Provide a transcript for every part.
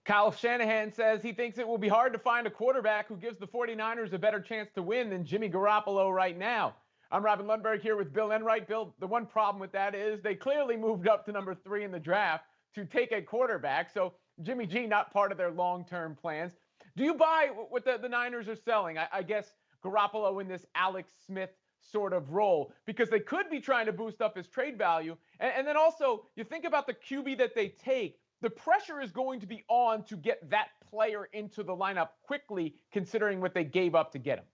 Kyle Shanahan says he thinks it will be hard to find a quarterback who gives the 49ers a better chance to win than Jimmy Garoppolo right now. I'm Robin Lundberg here with Bill Enright. Bill, the one problem with that is they clearly moved up to number 3 in the draft to take a quarterback. So Jimmy G not part of their long-term plans. Do you buy what the Niners are selling? I guess Garoppolo in this Alex Smith sort of role, because they could be trying to boost up his trade value. And then also you think about the QB that they take. The pressure is going to be on to get that player into the lineup quickly, considering what they gave up to get him.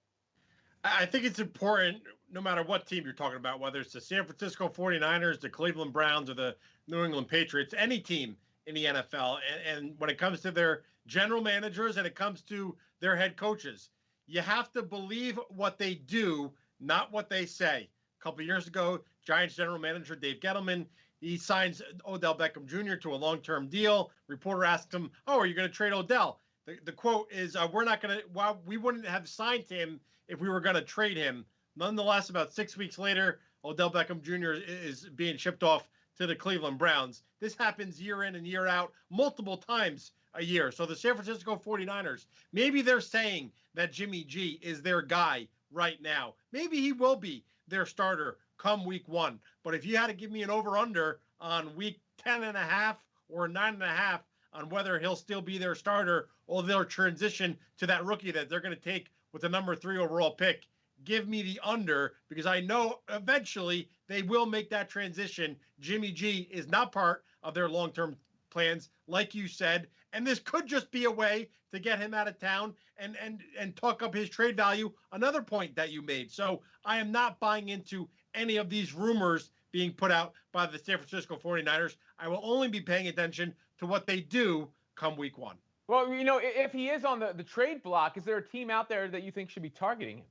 I think it's important, no matter what team you're talking about, whether it's the San Francisco 49ers, the Cleveland Browns, or the New England Patriots, any team in the NFL. And when it comes to their general managers and it comes to their head coaches, you have to believe what they do, not what they say. A couple of years ago, Giants general manager Dave Gettleman, he signs Odell Beckham Jr. to a long-term deal. Reporter asked him, "Oh, are you going to trade Odell?" The quote is, "We're not going to. Well, we wouldn't have signed him if we were going to trade him." Nonetheless, about 6 weeks later, Odell Beckham Jr. is being shipped off to the Cleveland Browns. This happens year in and year out, multiple times a year. So the San Francisco 49ers, maybe they're saying that Jimmy G is their guy right now. Maybe he will be their starter come week 1. But if you had to give me an over-under on week 10.5 or 9.5 on whether he'll still be their starter or they'll transition to that rookie that they're going to take with the number 3 overall pick, give me the under, because I know eventually they will make that transition. Jimmy G is not part of their long-term plans, like you said, and this could just be a way to get him out of town and talk up his trade value. Another point that you made. So I am not buying into any of these rumors being put out by the San Francisco 49ers. I will only be paying attention to what they do come week 1. Well, if he is on the trade block, is there a team out there that you think should be targeting him?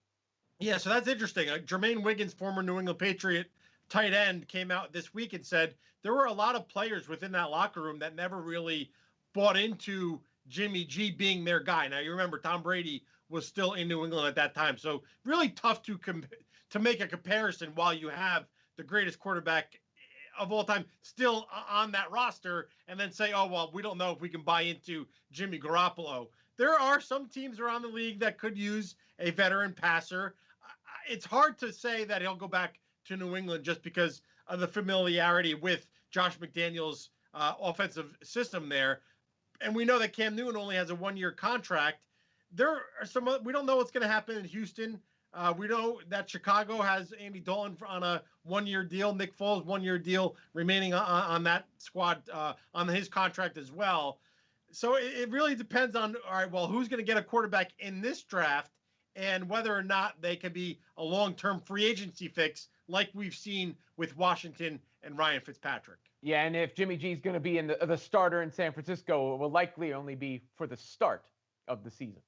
Yeah, so that's interesting. Jermaine Wiggins, former New England Patriot tight end, came out this week and said there were a lot of players within that locker room that never really bought into Jimmy G being their guy. Now, you remember Tom Brady was still in New England at that time. So really tough to make a comparison while you have the greatest quarterback of all time still on that roster and then say, oh, well, we don't know if we can buy into Jimmy Garoppolo. There are some teams around the league that could use a veteran passer. It's hard to say that he'll go back to New England just because of the familiarity with Josh McDaniels' offensive system there. And we know that Cam Newton only has a 1-year contract. There are some, we don't know what's going to happen in Houston. We know that Chicago has Andy Dalton on a 1-year deal. Nick Foles, 1-year deal remaining on that squad, on his contract as well. So it really depends on, all right, well, who's going to get a quarterback in this draft and whether or not they can be a long-term free agency fix like we've seen with Washington and Ryan Fitzpatrick. Yeah, and if Jimmy G is going to be in the starter in San Francisco, it will likely only be for the start of the season.